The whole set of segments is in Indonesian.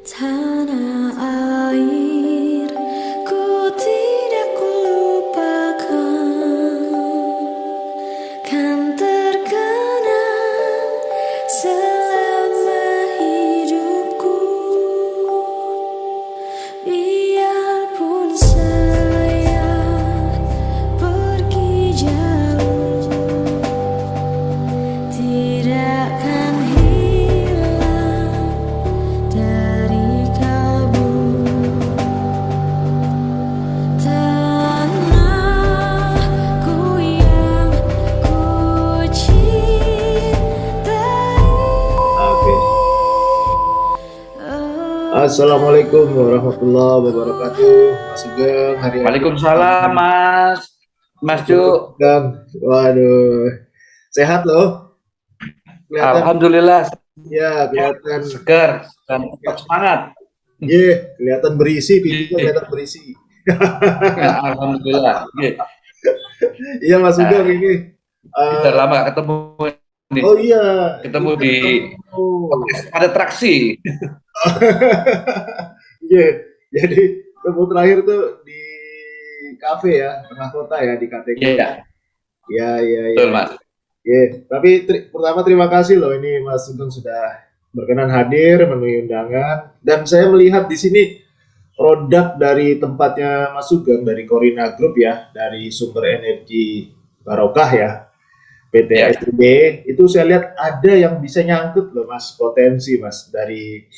Tanah air, ku tidak kulupakan, kan terkenang selama hidupku. Biarpun saya pergi jauh, tidak akan hilang dari kalbu. Tanahku yang ku cintai. Oke. Assalamualaikum warahmatullahi wabarakatuh. Mas Sugeng, hari ini Waalaikumsalam, Mas Ju. Sugeng. Waduh, sehat loh. Kelihatan, Alhamdulillah ya kelihatan, seger dan tetap semangat. kelihatan berisi, pipinya kelihatan berisi. Alhamdulillah. Iya Mas Sugeng ini. Sudah lama gak ketemu nih. Oh iya. Ketemu di Oh. ada traksi. Iya, jadi ketemu terakhir tuh di kafe ya, tengah kota ya di KTK. Iya, Iya, iya, iya. betul Mas. Tapi pertama terima kasih loh ini Mas Sugeng sudah berkenan hadir memenuhi undangan dan saya melihat di sini produk dari tempatnya Mas Sugeng dari Corina Group ya, dari sumber energi Barokah ya, PT Ya. SB itu saya lihat ada yang bisa nyangkut loh Mas, potensi Mas dari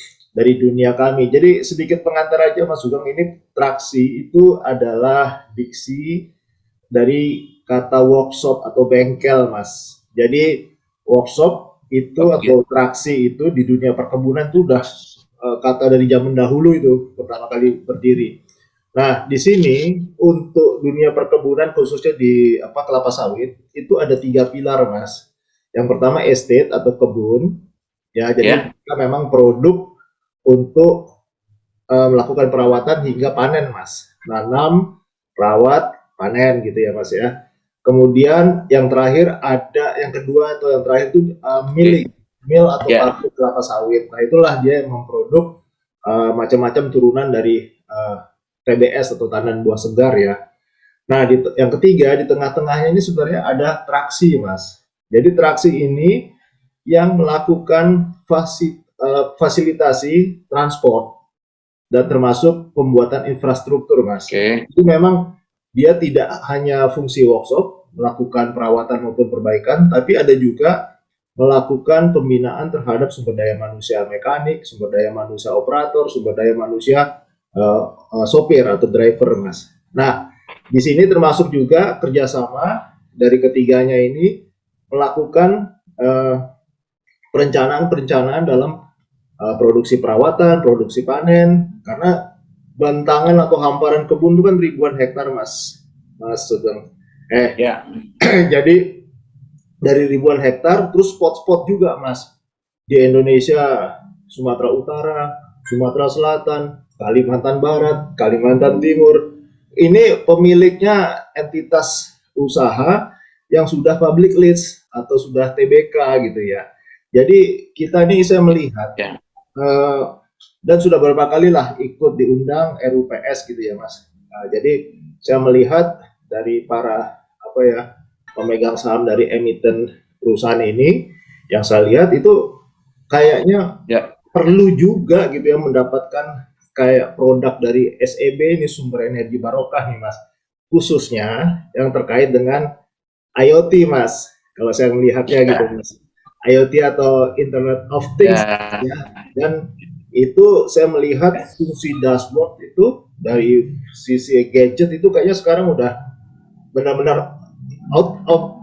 dunia kami. Jadi sedikit pengantar aja Mas Sugeng, ini traksi itu adalah diksi dari kata workshop atau bengkel Mas. Jadi workshop itu Oke. atau traksi itu di dunia perkebunan itu udah kata dari zaman dahulu itu pertama kali berdiri. Nah, di sini untuk dunia perkebunan khususnya di kelapa sawit itu ada 3 pilar Mas. Yang pertama estate atau kebun. Ya, jadi Ya. kita memang produk untuk melakukan perawatan hingga panen Mas. Nanam, rawat, panen gitu ya Mas ya. Kemudian yang terakhir ada yang kedua atau yang terakhir itu mill atau Ya. pabrik kelapa sawit. Nah itulah dia yang memproduk macam-macam turunan dari TBS atau tanaman buah segar ya. Nah yang ketiga di tengah-tengahnya ini sebenarnya ada traksi Mas. Jadi traksi ini yang melakukan fasilitasi transport dan termasuk pembuatan infrastruktur Mas. Oke. Itu memang dia tidak hanya fungsi workshop melakukan perawatan maupun perbaikan, tapi ada juga melakukan pembinaan terhadap sumber daya manusia mekanik, sumber daya manusia operator, sumber daya manusia sopir atau driver Mas. Nah di sini termasuk juga kerjasama dari ketiganya ini melakukan perencanaan dalam produksi perawatan, produksi panen, karena bantangan atau hamparan kebun itu kan ribuan hektar Mas Sugeng. Ya. Jadi dari ribuan hektar, terus spot-spot juga Mas di Indonesia, Sumatera Utara, Sumatera Selatan, Kalimantan Barat, Kalimantan Timur. Ini pemiliknya entitas usaha yang sudah public list atau sudah TBK gitu ya. Jadi kita ini saya melihat Ya. dan sudah beberapa kali lah ikut diundang RUPS gitu ya Mas. Nah, jadi saya melihat dari para pemegang saham dari emiten perusahaan ini yang saya lihat itu kayaknya Ya. perlu juga gitu ya mendapatkan kayak produk dari SEB ini sumber energi Barokah nih Mas, khususnya yang terkait dengan IoT Mas, kalau saya melihatnya gitu Mas, IoT atau Internet of Things ya. Dan itu saya melihat fungsi dashboard itu dari sisi gadget itu kayaknya sekarang udah benar-benar out of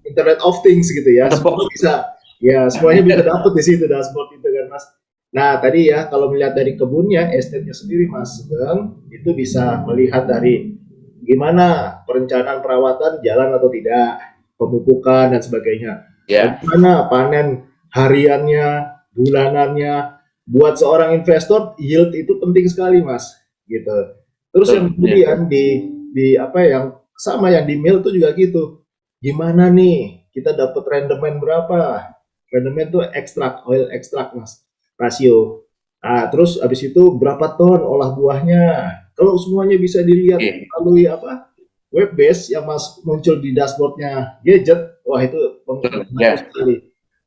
Internet of Things gitu ya. Semua bisa ya, semuanya bisa dapat di situ dashboard itu kan Mas. Nah tadi ya kalau melihat dari kebunnya, estate-nya sendiri Mas Sugeng, itu bisa melihat dari gimana perencanaan perawatan jalan atau tidak, pemupukan dan sebagainya. Ya. Bagaimana panen hariannya, bulanannya. Buat seorang investor yield itu penting sekali Mas, gitu. Terus yang kemudian yang sama yang di mill itu juga gitu. Gimana nih kita dapat rendemen berapa? Rendemen itu ekstrak, oil ekstrak Mas, rasio. Nah, terus habis itu berapa ton olah buahnya. Kalau semuanya bisa dilihat Oke. melalui apa? Web base yang muncul di dashboardnya gadget, wah itu Betul. bagus Ya. sekali.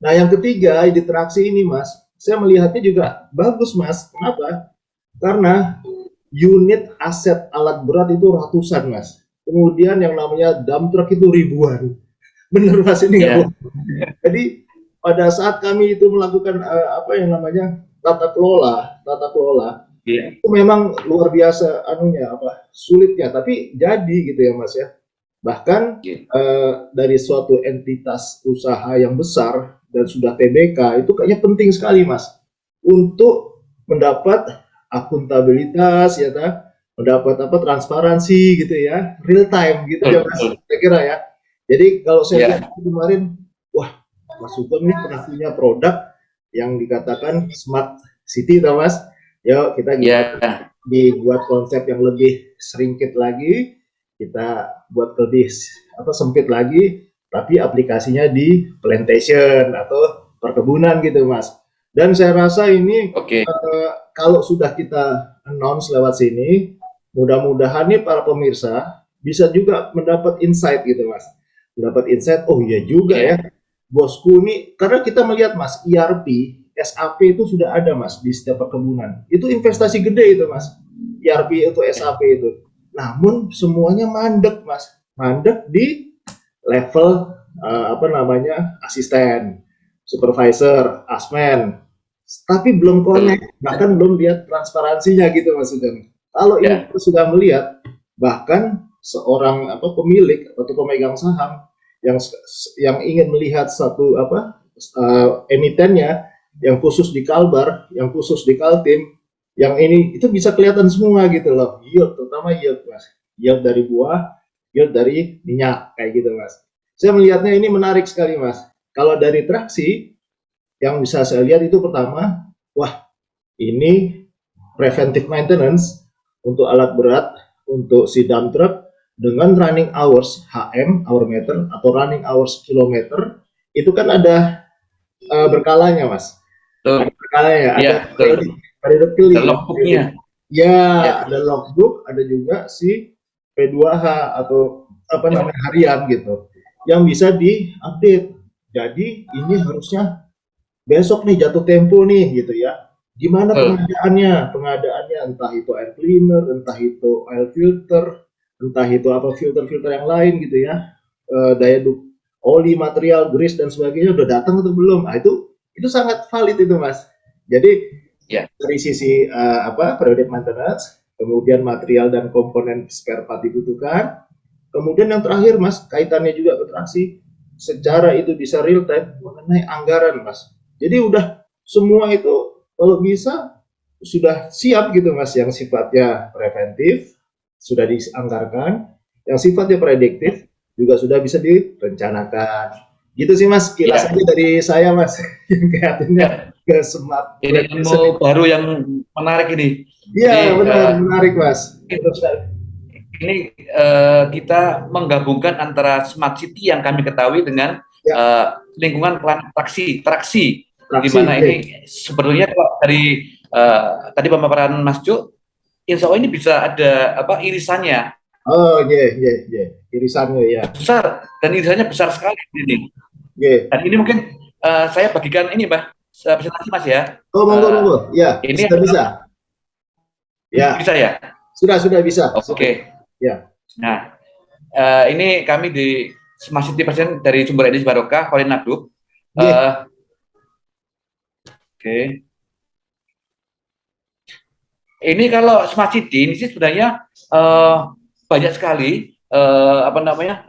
Nah, yang ketiga, interaksi ini, Mas, saya melihatnya juga bagus, Mas. Kenapa? Karena unit aset alat berat itu ratusan, Mas. Kemudian yang namanya dump truck itu ribuan. Bener, Mas, ini nggak Ya. bohong. Jadi pada saat kami itu melakukan apa yang namanya tata kelola Ya. itu memang luar biasa anunya apa sulitnya, tapi jadi gitu ya Mas ya. Bahkan Ya. dari suatu entitas usaha yang besar dan sudah TBK itu kayaknya penting sekali Mas untuk mendapat akuntabilitas ya ta, mendapat apa transparansi gitu ya, real time gitu ya Betul. Mas. Betul. Saya kira ya. Jadi kalau saya Ya. lihat kemarin, wah Mas Sugeng nih pernah punya produk yang dikatakan smart city, tau Mas. Yuk kita gimana Ya. dibuat konsep yang lebih singkat lagi, kita buat lebih apa sempit lagi, tapi aplikasinya di plantation atau perkebunan gitu Mas. Dan saya rasa ini Oke. kalau sudah kita announce lewat sini, mudah-mudahan nih para pemirsa bisa juga mendapat insight gitu Mas. Mendapat insight, oh iya juga ya, Ya. bosku ini, karena kita melihat Mas, ERP, SAP itu sudah ada Mas di setiap perkebunan. Itu investasi gede itu Mas. ERP itu SAP itu. Namun semuanya mandek Mas. Mandek di level apa namanya? Asisten, supervisor, asmen. Tapi belum connect, bahkan belum lihat transparansinya gitu Mas Sugeng. Kalau ini Ya. kita sudah melihat, bahkan seorang apa pemilik atau pemegang saham yang yang ingin melihat satu apa emitennya yang khusus di Kalbar, yang khusus di Kaltim, yang ini itu bisa kelihatan semua gitu loh. Yield, terutama yield Mas. Yield dari buah, yield dari minyak kayak gitu Mas. Saya melihatnya ini menarik sekali Mas. Kalau dari traksi yang bisa saya lihat itu pertama, wah ini preventive maintenance untuk alat berat, untuk si dump truck dengan running hours HM, hour meter atau running hours kilometer itu kan ada berkalanya mas. Betul. Ada berkalanya, ada Ya. Betul. periode killing. Ada logbooknya. Ya, Ya. ada logbook, ada juga si P2H atau apa Ya. namanya harian gitu, yang bisa diupdate. Jadi ini harusnya besok nih jatuh tempo nih gitu ya. Gimana Betul. pengadaannya entah itu air cleaner, entah itu oil filter, entah itu apa filter-filter yang lain gitu ya. Daya oli, material, grease dan sebagainya udah datang atau belum? Nah, itu sangat valid itu Mas. Jadi Ya. dari sisi apa periodic maintenance, kemudian material dan komponen spare part dibutuhkan. Kemudian yang terakhir Mas, kaitannya juga ke traksi, secara itu bisa real time mengenai anggaran Mas. Jadi udah semua itu kalau bisa sudah siap gitu Mas, yang sifatnya preventif sudah dianggarkan, yang sifatnya prediktif juga sudah bisa direncanakan. Gitu sih Mas, kilas Ya. aja dari saya Mas, yang kelihatannya Ya. ke smart Ini ilmu baru yang menarik ini. Iya, Jadi benar, menarik Mas. Betul sekali. ini kita menggabungkan antara smart city yang kami ketahui dengan Ya, lingkungan traksi, di traksi, mana ini sebetulnya kalau dari tadi pemaparan Mas Jo, insya Allah ini bisa ada apa irisannya oh, iya, irisannya ya. besar dan irisannya besar sekali ini. Iya. Dan ini mungkin saya bagikan ini presentasi Mas ya. Oh, monggo. Ya, Ini bisa. Ya, bisa ya. sudah bisa. Oke. Ya. Nah, ini kami di Smart City Presiden dari Sumber Energi Barokah, Kolin Nagduk. Iya. Oke. Ini kalau Smart City ini sih sebenarnya banyak sekali apa namanya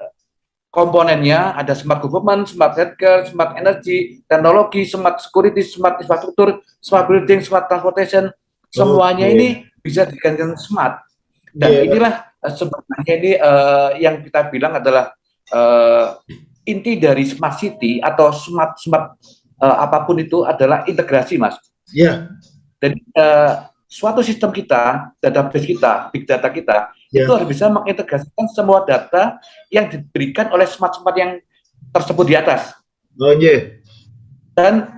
komponennya. Ada smart government, smart healthcare, smart energy, teknologi, smart security, smart infrastruktur, smart building, smart transportation. Semuanya Oke. ini bisa dijadikan smart. Dan Iya. inilah sebenarnya ini yang kita bilang adalah inti dari smart city atau smart apapun itu adalah integrasi, Mas. Iya. Jadi suatu sistem kita, database kita, big data kita, Ya. itu harus bisa mengintegrasikan semua data yang diberikan oleh smart yang tersebut di atas. Oh, iya. Dan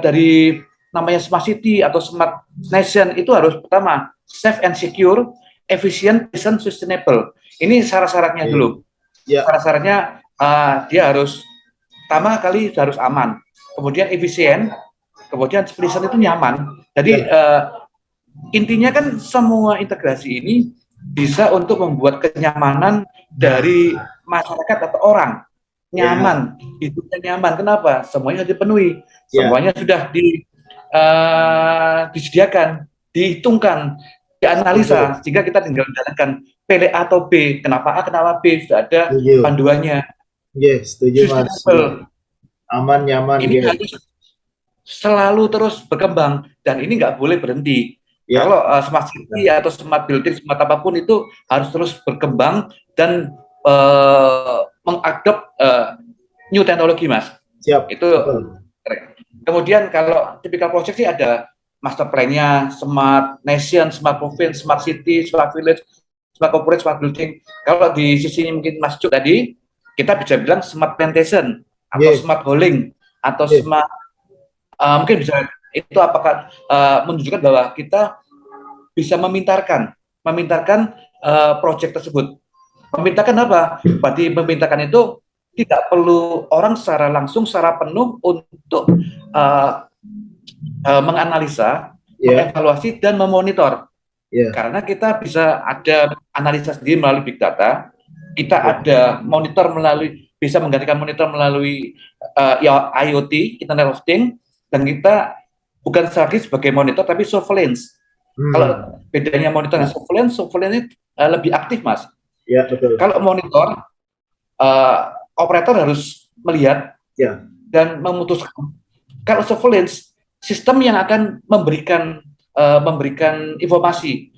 dari namanya smart city atau smart nation itu harus pertama safe and secure, efficient, and sustainable. Ini syarat-syaratnya dulu. Ya. Syarat-syaratnya dia harus pertama kali harus aman, kemudian efisien, kemudian pleasant itu nyaman. Jadi intinya kan semua integrasi ini bisa untuk membuat kenyamanan dari masyarakat atau orang nyaman, hidupnya nyaman. Kenapa? Semuanya sudah dipenuhi, semuanya sudah disediakan, dihitungkan, dianalisa, sehingga kita tinggal menjalankan pilih A atau B. Kenapa A, kenapa B? Sudah ada panduannya. Setuju Mas. Aman, nyaman. Ini harus selalu terus berkembang dan ini nggak boleh berhenti. Kalau smart city atau smart building, smart apapun itu harus terus berkembang dan mengadop new teknologi, Mas. Siap. Itu. Kemudian kalau typical project sih ada master plan-nya, smart nation, smart province, smart city, smart village, smart corporate, smart building. Kalau di sisi ini mungkin Mas Cuk tadi, kita bisa bilang smart plantation atau smart holding atau smart mungkin bisa itu apakah menunjukkan bahwa kita bisa memintarkan proyek tersebut. Memintakan apa? Berarti memintakan itu tidak perlu orang secara langsung, secara penuh untuk menganalisa, mengevaluasi dan memonitor. Karena kita bisa ada analisa sendiri melalui big data, kita ada monitor bisa menggantikan monitor melalui IoT, Internet of Things, dan kita bukan lagi sebagai monitor tapi surveillance. Kalau bedanya monitor dan surveillance ini lebih aktif, Mas. Ya, betul. Kalau monitor, operator harus melihat dan memutuskan. Kalau surveillance, sistem yang akan memberikan informasi.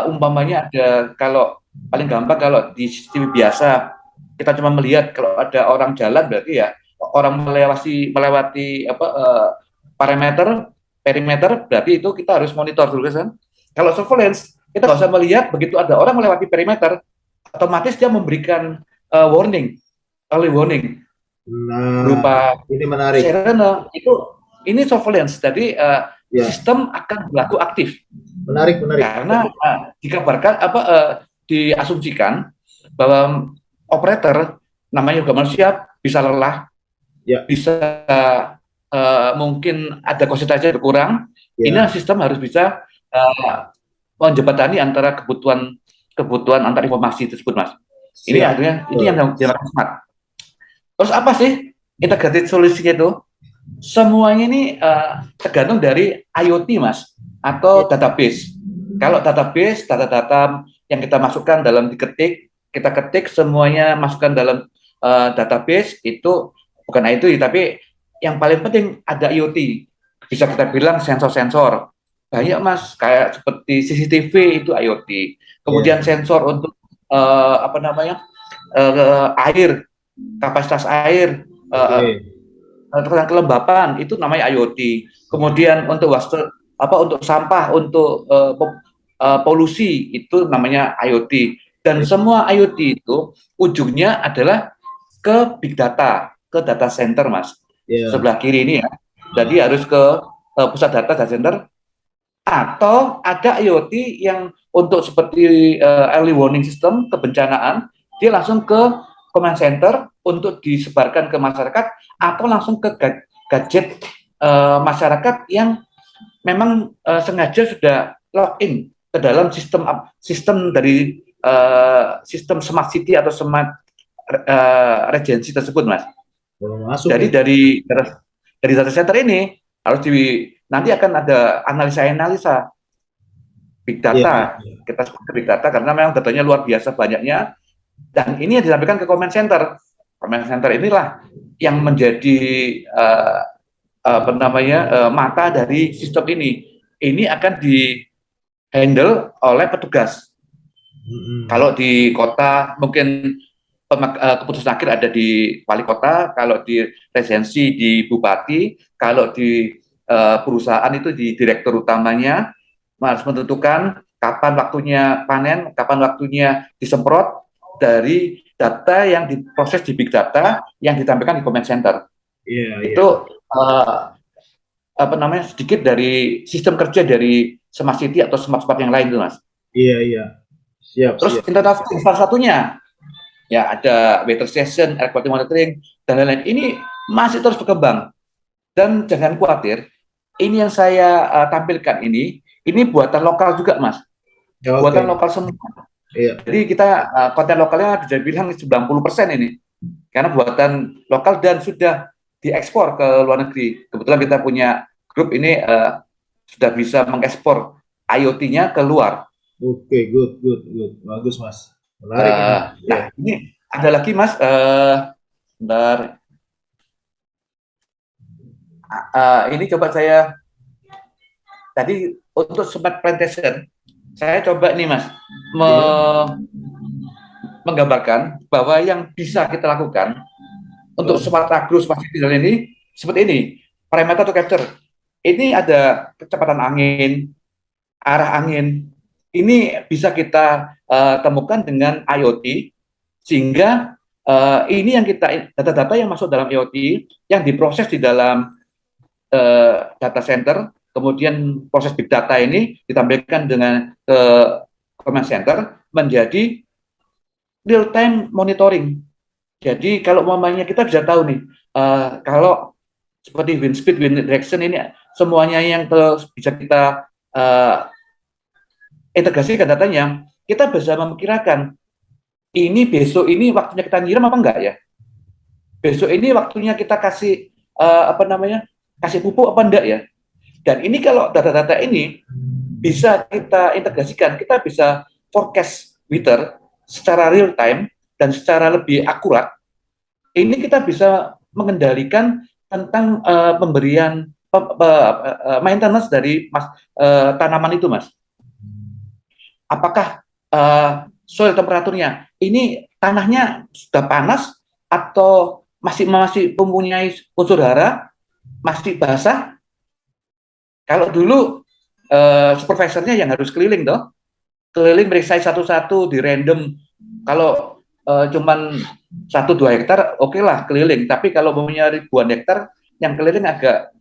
Umpamanya ada, kalau paling gampang kalau di CCTV biasa kita cuma melihat kalau ada orang jalan, berarti ya orang melewati perimeter, berarti itu kita harus monitor dulu kan. Kalau surveillance, kita nggak usah melihat, begitu ada orang melewati perimeter, otomatis dia memberikan early warning. Berupa ini menarik. Sirene, ini surveillance, jadi sistem akan berlaku aktif. Menarik. Karena dikabarkan diasumsikan bahwa operator namanya juga manusia bisa lelah, bisa mungkin ada konsentrasi berkurang. Ini sistem harus bisa menjembatani antara kebutuhan antar informasi tersebut, Mas. Ini artinya ini yang dilakukan smart. Terus apa sih integrated solusinya itu? Semuanya ini tergantung dari IoT, Mas, atau database. Kalau database, data-data yang kita masukkan dalam kita ketik semuanya masukkan dalam database, itu bukan IoT, tapi yang paling penting ada IoT. Bisa kita bilang sensor-sensor. Banyak, Mas, kayak seperti CCTV itu IoT. Kemudian sensor untuk air, kapasitas air, kelembapan itu namanya IoT. Kemudian untuk untuk sampah, untuk polusi itu namanya IoT. Dan semua IoT itu ujungnya adalah ke big data, ke data center, Mas. Sebelah kiri ini ya. Jadi harus ke pusat data center. Atau ada IoT yang untuk seperti early warning system, kebencanaan, dia langsung ke command center untuk disebarkan ke masyarakat, atau langsung ke gadget masyarakat yang memang sengaja sudah login ke dalam sistem dari sistem smart city atau smart regency tersebut, Mas. Jadi dari data center ini harus nanti akan ada analisa big data. Kita sebut big data karena memang datanya luar biasa banyaknya, dan ini yang disampaikan ke command center. Command center inilah yang menjadi mata dari sistem ini. Ini akan di-handle oleh petugas. Kalau di kota mungkin keputusan akhir ada di wali kota, kalau di residensi di bupati, kalau di perusahaan itu di direktur utamanya, harus menentukan kapan waktunya panen, kapan waktunya disemprot dari data yang diproses di big data yang ditampilkan di command center. Itu apa namanya sedikit dari sistem kerja dari smart city atau smart spot yang lain tuh Mas. Iya, iya. Siap, Terus siap. internet of things salah satunya ya ada weather station, air quality monitoring dan lain-lain. Ini masih terus berkembang dan jangan khawatir. Ini yang saya tampilkan ini buatan lokal juga Mas. Ya, Buatan oke. lokal semua. Iya. Jadi kita konten lokalnya bisa bilang 90% ini karena buatan lokal dan sudah diekspor ke luar negeri. Kebetulan kita punya grup ini sudah bisa mengekspor IoT-nya ke luar. Oke, good, good, good. Bagus, Mas. Menarik ini. Nah, Iya. ini ada lagi Mas, bentar. Ini coba saya tadi untuk smart plantation, saya coba nih Mas menggambarkan bahwa yang bisa kita lakukan untuk smart agro smart city ini seperti ini, parameter to capture. Ini ada kecepatan angin, arah angin. Ini bisa kita temukan dengan IoT sehingga ini yang kita data-data yang masuk dalam IoT yang diproses di dalam data center, kemudian proses big data ini ditampilkan dengan command center menjadi real time monitoring. Jadi kalau umpamanya kita bisa tahu nih, kalau seperti wind speed, wind direction ini semuanya yang bisa kita integrasikan datanya, kita bisa memperkirakan ini besok ini waktunya kita nyiram apa enggak ya? Besok ini waktunya kita kasih apa namanya? Kasih pupuk apa enggak ya? Dan ini kalau data-data ini bisa kita integrasikan, kita bisa forecast weather secara real time dan secara lebih akurat. Ini kita bisa mengendalikan tentang pemberian maintenance dari tanaman itu, Mas. Apakah soil temperaturnya ini tanahnya sudah panas atau masih mempunyai unsur hara, masih basah? Kalau dulu supervisornya yang harus keliling toh, keliling meriksa satu-satu di random. Kalau cuman 1-2 hektar, oke lah keliling. Tapi kalau mempunyai ribuan hektar, yang keliling agak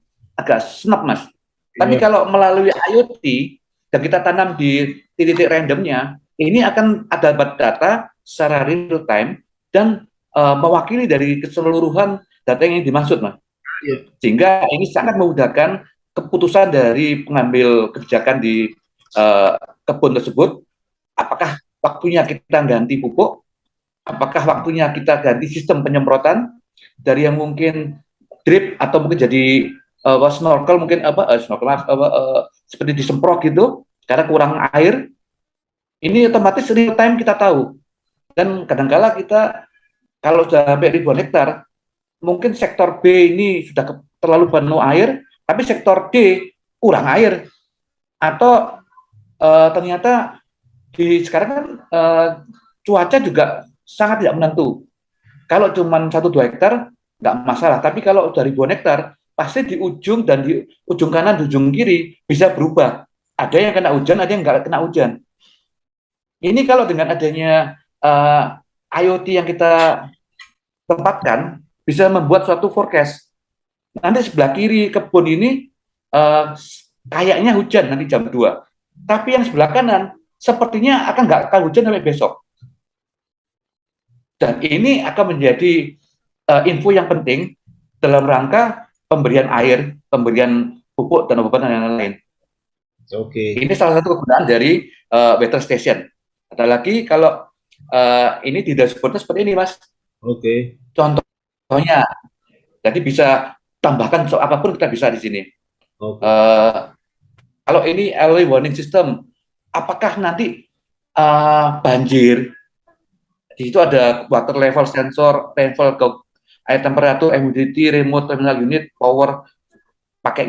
senep Mas. Tapi kalau melalui IoT dan kita tanam di titik randomnya, ini akan ada data secara real time dan mewakili dari keseluruhan data yang dimaksud, Mas. Sehingga ini sangat memudahkan keputusan dari pengambil kebijakan di kebun tersebut. Apakah waktunya kita ganti pupuk? Apakah waktunya kita ganti sistem penyemprotan dari yang mungkin drip atau mungkin jadi snorkel mungkin seperti disemprot gitu karena kurang air. Ini otomatis real time kita tahu. Dan kadang-kala kita kalau sudah sampai ribuan hektar, mungkin sektor B ini sudah terlalu penuh air, tapi sektor D kurang air. Atau ternyata sekarang kan cuaca juga sangat tidak menentu. Kalau cuma 1-2 hektar, nggak masalah. Tapi kalau udah ribuan hektar, pasti di ujung dan di ujung kanan, di ujung kiri bisa berubah. Ada yang kena hujan, ada yang nggak kena hujan. Ini kalau dengan adanya IoT yang kita tempatkan, bisa membuat suatu forecast. Nanti sebelah kiri kebun ini kayaknya hujan nanti jam 2. Tapi yang sebelah kanan sepertinya nggak akan hujan sampai besok. Dan ini akan menjadi info yang penting dalam rangka pemberian air, pemberian pupuk, dan obat dan lain-lain. Oke. Ini salah satu kegunaan dari weather station. Ada lagi kalau ini di dashboardnya seperti ini, Mas. Oke. Contohnya, jadi bisa tambahkan apapun kita bisa di sini. Oke. Kalau ini early warning system, apakah nanti banjir? Di situ ada water level sensor, level ke air temperatur, humidity, remote terminal unit, power, pakai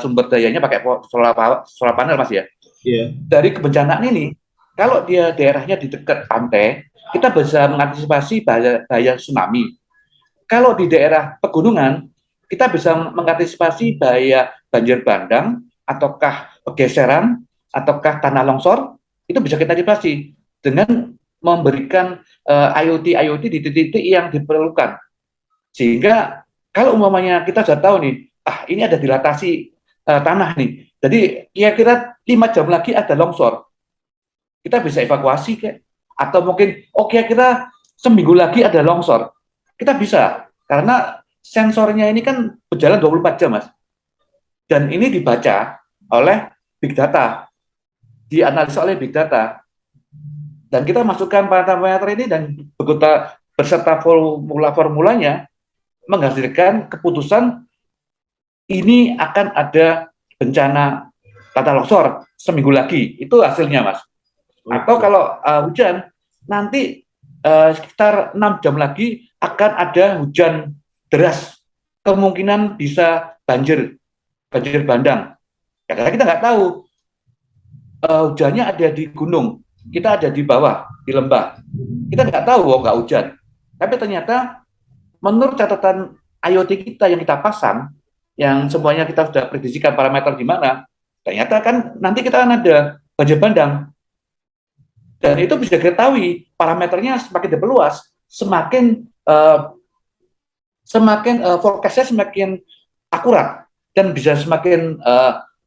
sumber dayanya pakai solar panel, Mas ya. Yeah. Dari kebencanaan ini, kalau dia daerahnya di dekat pantai, kita bisa mengantisipasi bahaya tsunami. Kalau di daerah pegunungan, kita bisa mengantisipasi bahaya banjir bandang, ataukah pergeseran, ataukah tanah longsor, itu bisa kita antisipasi dengan memberikan IoT di titik-titik yang diperlukan. Sehingga kalau umpamanya kita sudah tahu nih, ini ada dilatasi tanah nih. Jadi kira-kira 5 jam lagi ada longsor. Kita bisa evakuasi kayak, atau mungkin kira-kira seminggu lagi ada longsor. Kita bisa, karena sensornya ini kan berjalan 24 jam, Mas. Dan ini dibaca oleh big data, dianalisa oleh big data. Dan kita masukkan parameter ini dan beserta formulanya menghasilkan keputusan ini akan ada bencana tata longsor seminggu lagi. Itu hasilnya, Mas. Atau kalau hujan, nanti sekitar 6 jam lagi akan ada hujan deras. Kemungkinan bisa banjir bandang. Karena kita nggak tahu hujannya ada di gunung, kita ada di bawah, di lembah. Kita nggak tahu, nggak hujan. Tapi ternyata menurut catatan IoT kita yang kita pasang, yang semuanya kita sudah prediksikan parameter di mana, ternyata kan nanti kita akan ada banjir bandang. Dan itu bisa diketahui parameternya semakin diperluas, semakin forecast-nya semakin akurat dan bisa semakin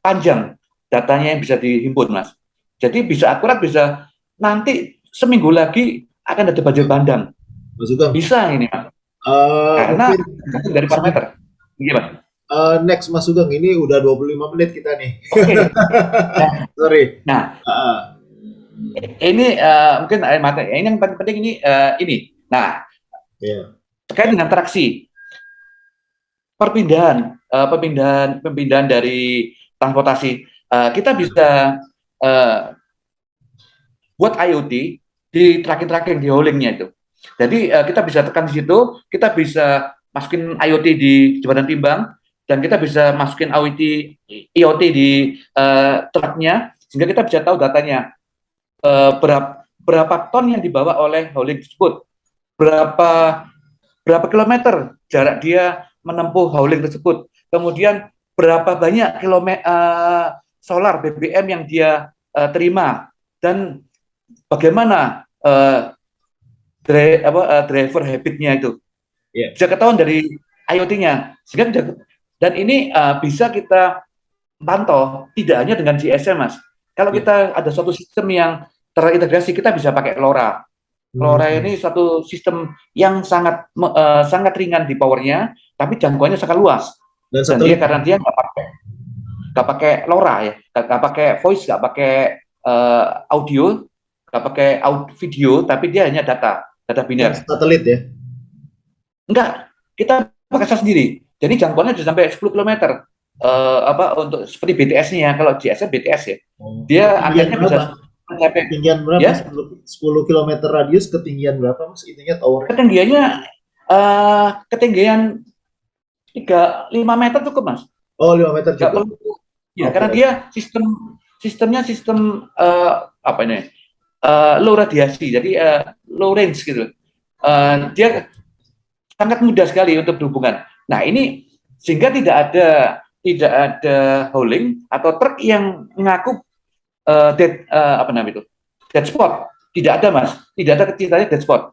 panjang datanya yang bisa dihimpun, Mas. Jadi bisa akurat, bisa nanti seminggu lagi akan ada banjir bandang. Mas Sugeng. Bisa ini, Mas. Karena dari parameter. Gimana? Next Mas Sugeng, ini udah 25 menit kita nih. Oke. Sorry. Nah, ini mungkin materi. Ini yang paling penting ini. Nah, terkait dengan traksi, perpindahan dari transportasi, kita bisa buat IoT di tracking di haulingnya itu. Jadi kita bisa tekan di situ, kita bisa masukin IoT di jembatan timbang, dan kita bisa masukin IoT di truknya, sehingga kita bisa tahu datanya. Berapa ton yang dibawa oleh hauling tersebut, berapa kilometer jarak dia menempuh hauling tersebut, kemudian berapa banyak solar BBM yang dia terima, dan bagaimana driver habitnya itu bisa ketahuan dari IoT-nya, dan ini bisa kita pantau tidak hanya dengan GSM, Mas. Kalau kita ada suatu sistem yang terintegrasi, kita bisa pakai LoRa. LoRa ini satu sistem yang sangat ringan di powernya, tapi jangkauannya sangat luas. Dan dia karena dia nggak pakai LoRa ya, nggak pakai voice, nggak pakai audio, nggak pakai video, tapi dia hanya data biner. Satelit ya? Enggak, kita pakai sendiri. Jadi jangkauannya bisa sampai 10 km. Untuk seperti BTS-nya, kalau GSM BTS ya, dia akhirnya bisa sampai ketinggian berapa? Ya? 10 km radius, ketinggian berapa, Mas? Itunya tower. Ketinggiannya ketinggian 5 meter cukup, Mas. Oh, 5 meter cukup. Ya, karena dia sistemnya low radiasi, jadi low range gitu. Dia sangat mudah sekali untuk berhubungan. Nah, ini sehingga tidak ada hauling atau truk yang mengaku dead spot. Tidak ada, Mas. Tidak ada ceritanya dead spot.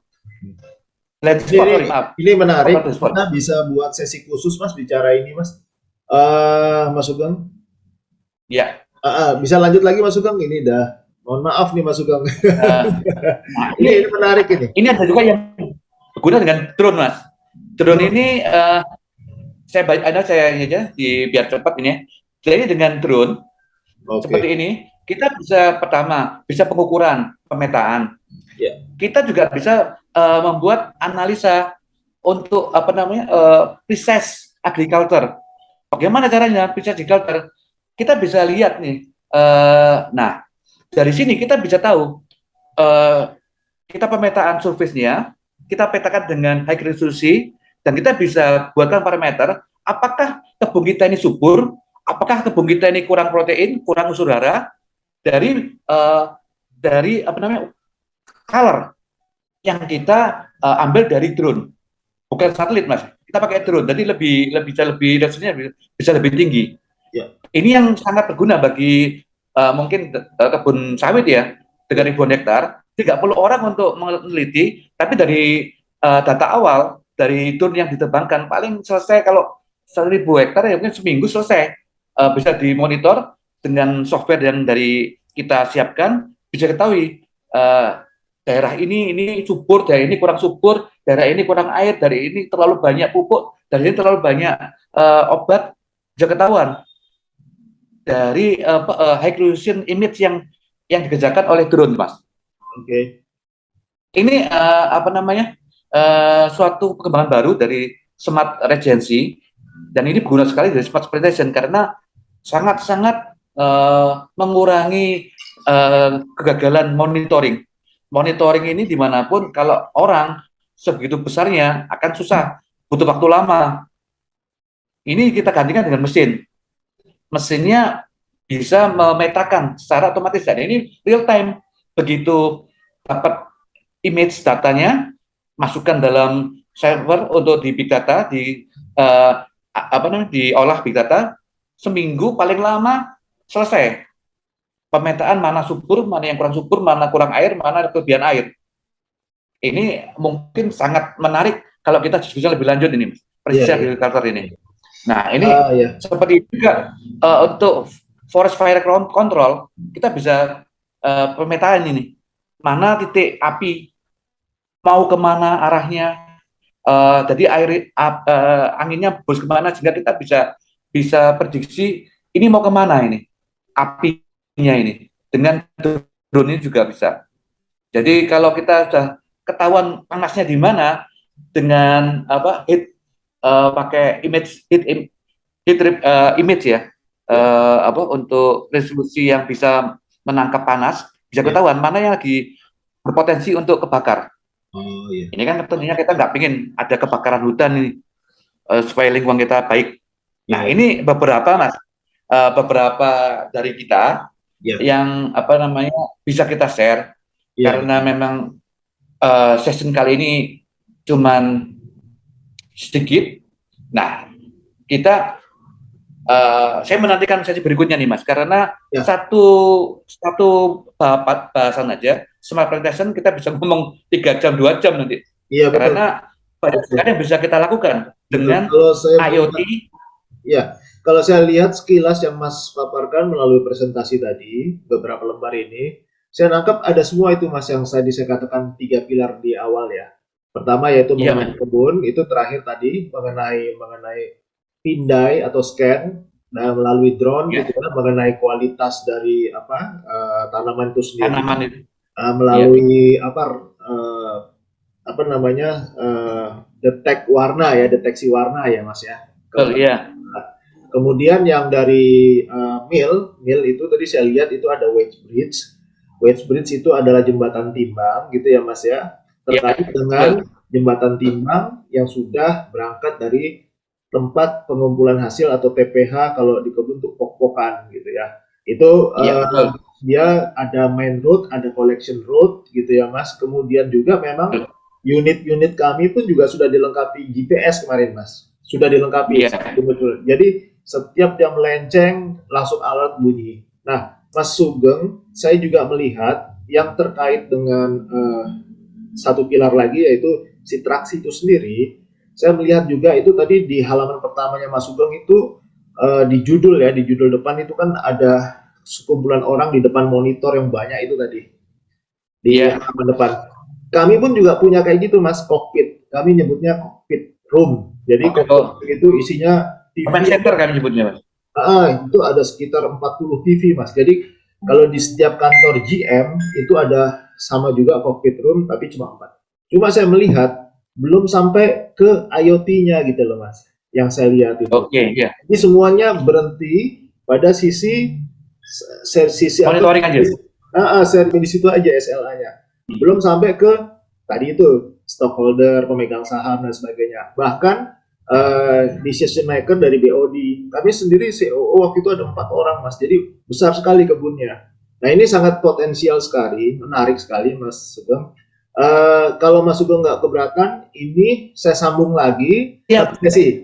Ini menarik. Kita bisa buat sesi khusus, Mas, bicara ini, Mas. Mas Sugeng. Ya. Bisa lanjut lagi, Mas Sugeng. Ini dah. Mohon maaf nih, Mas Sugeng. Ini menarik ini. Ini ada juga yang berguna dengan drone, Mas. Drone ini saya aja biar cepat ini. Jadi dengan drone seperti ini, kita bisa bisa pengukuran, pemetaan. Kita juga bisa membuat analisa untuk precise agriculture. Bagaimana caranya precise agriculture? Kita bisa lihat nih. Nah, dari sini kita bisa tahu kita pemetaan surface-nya, kita petakan dengan high resolusi. Dan kita bisa buatkan parameter, apakah kebun kita ini subur, apakah kebun kita ini kurang protein, kurang unsur hara, dari color yang kita ambil dari drone, bukan satelit, Mas. Kita pakai drone, jadi resolusinya bisa lebih tinggi. Ini yang sangat berguna bagi mungkin kebun sawit ya, dengan ribuan hektar. Tidak perlu orang untuk meneliti, tapi dari data awal, dari drone yang diterbangkan, paling selesai kalau 1.000 hektar ya mungkin seminggu selesai. Bisa dimonitor dengan software yang dari kita siapkan, bisa ketahui daerah ini subur, daerah ini kurang subur, daerah ini kurang air, daerah ini terlalu banyak pupuk, daerah ini terlalu banyak obat, bisa ketahuan dari high resolution image yang dikerjakan oleh drone, Mas. Oke. Ini suatu perkembangan baru dari Smart Regency, dan ini berguna sekali dari Smart Plantation karena sangat-sangat mengurangi kegagalan monitoring. Monitoring ini dimanapun kalau orang sebegitu besarnya akan susah, butuh waktu lama. Ini kita gantikan dengan mesin. Mesinnya bisa memetakan secara otomatis, dan ini real time. Begitu dapat image datanya, masukkan dalam server untuk di big data, diolah big data, seminggu paling lama selesai. Pemetaan mana subur, mana yang kurang subur, mana kurang air, mana kelebihan air. Ini mungkin sangat menarik kalau kita diskusi lebih lanjut ini, Mas. Precision agriculture ini. Nah, ini seperti itu juga untuk forest fire control, kita bisa pemetaan ini. Mana titik api, mau kemana arahnya, jadi anginnya bos kemana, sehingga kita bisa prediksi ini mau kemana ini, apinya ini. Dengan drone ini juga bisa. Jadi kalau kita sudah ketahuan panasnya di mana, dengan pakai image ya, untuk resolusi yang bisa menangkap panas, bisa ketahuan mana yang lagi berpotensi untuk kebakar. Ini kan tentunya kita nggak ingin ada kebakaran hutan ini, supaya lingkungan kita baik. Nah, ini beberapa, Mas, beberapa dari kita yang bisa kita share, karena memang session kali ini cuman sedikit. Nah, saya menantikan sesi berikutnya nih, Mas, karena satu bahasan aja Smart Plantation kita bisa ngomong 3 jam 2 jam nanti. Iya, betul. Karena banyak sekali yang bisa kita lakukan dengan IoT. Ya, kalau saya lihat sekilas yang Mas paparkan melalui presentasi tadi, beberapa lembar ini, saya nangkap ada semua itu, Mas, yang saya katakan 3 pilar di awal ya. Pertama yaitu mengenai kebun, itu terakhir tadi mengenai pindai atau scan melalui drone gitu kan, mengenai kualitas dari tanaman itu sendiri. Melalui deteksi warna ya, Mas ya. Kemudian yang dari mill itu tadi saya lihat itu ada wedge bridge. Wedge bridge itu adalah jembatan timbang gitu ya, Mas ya. Terkait dengan jembatan timbang yang sudah berangkat dari tempat pengumpulan hasil atau TPH kalau di kebun untuk pok-pokan gitu ya. Itu dia ada main road, ada collection road gitu ya, Mas. Kemudian juga memang unit-unit kami pun juga sudah dilengkapi GPS kemarin, Mas. Sudah dilengkapi. Jadi setiap dia melenceng langsung alert bunyi. Nah, Mas Sugeng, saya juga melihat yang terkait dengan satu pilar lagi yaitu si traksi itu sendiri. Saya melihat juga itu tadi di halaman pertamanya Mas Sugeng itu di judul depan itu kan ada sekumpulan orang di depan monitor yang banyak itu tadi di halaman depan. Kami pun juga punya kayak gitu, Mas, cockpit. Kami nyebutnya cockpit room. Jadi cockpit itu isinya TV. Command center kami nyebutnya, Mas. Itu ada sekitar 40 TV, Mas. Jadi kalau di setiap kantor GM itu ada sama juga cockpit room, tapi cuma 4. Cuma saya melihat belum sampai ke IoT-nya gitu loh, Mas. Yang saya lihat itu. Ini semuanya berhenti pada sisi monitoring aja. Di situ aja SLA-nya. Belum sampai ke tadi itu stockholder, pemegang saham dan sebagainya. Bahkan decision maker dari BOD. Kami sendiri COO waktu itu ada 4 orang, Mas. Jadi besar sekali kebunnya. Nah, ini sangat potensial sekali, menarik sekali, Mas Sugeng. Kalau Mas Sugeng nggak keberatan, ini saya sambung lagi.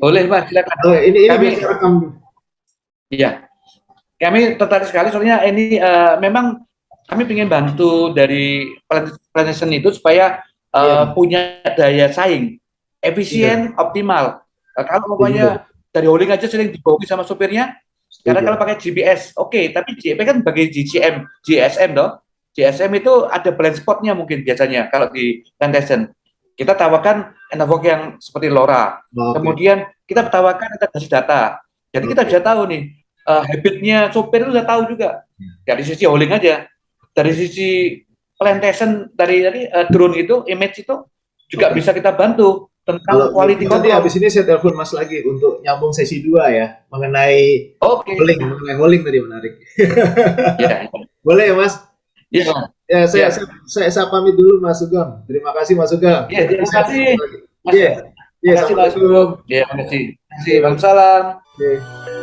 Boleh, Mas, silakan. Ini kami rekam. Iya. Kami tertarik sekali soalnya ini memang kami ingin bantu dari plantation itu supaya punya daya saing efisien, optimal. Kalau pokoknya dari hauling aja sering dibohongi sama sopirnya. Karena Setuju. kalau pakai GPS, oke, tapi JP kan bagi GCM, GSM dong. GSM itu ada blind spotnya mungkin biasanya kalau di Lantesan. Kita tawarkan Enovok yang seperti LoRa. Oke. Kemudian kita tawarkan integrasi data. Jadi kita bisa tahu nih habitnya sopir itu udah tahu juga. Dari sisi hauling aja, dari sisi Lantesan dari drone itu, image itu juga Oke. bisa kita bantu tentang Kalau quality nanti control. habis ini saya telepon Mas lagi untuk nyambung sesi 2 ya, mengenai Oke, mengenai hauling tadi menarik. ya, Boleh ya Mas? ya, Ya, ya, saya pamit dulu Mas Sugeng. Terima kasih Mas Sugeng. ya, terima Saya kasih, ketemu lagi. Mas. Iya, iya, Terima kasih, Mas. assalamualaikum. Ya, terima kasih. Terima kasih, Waalaikumsalam. Oke.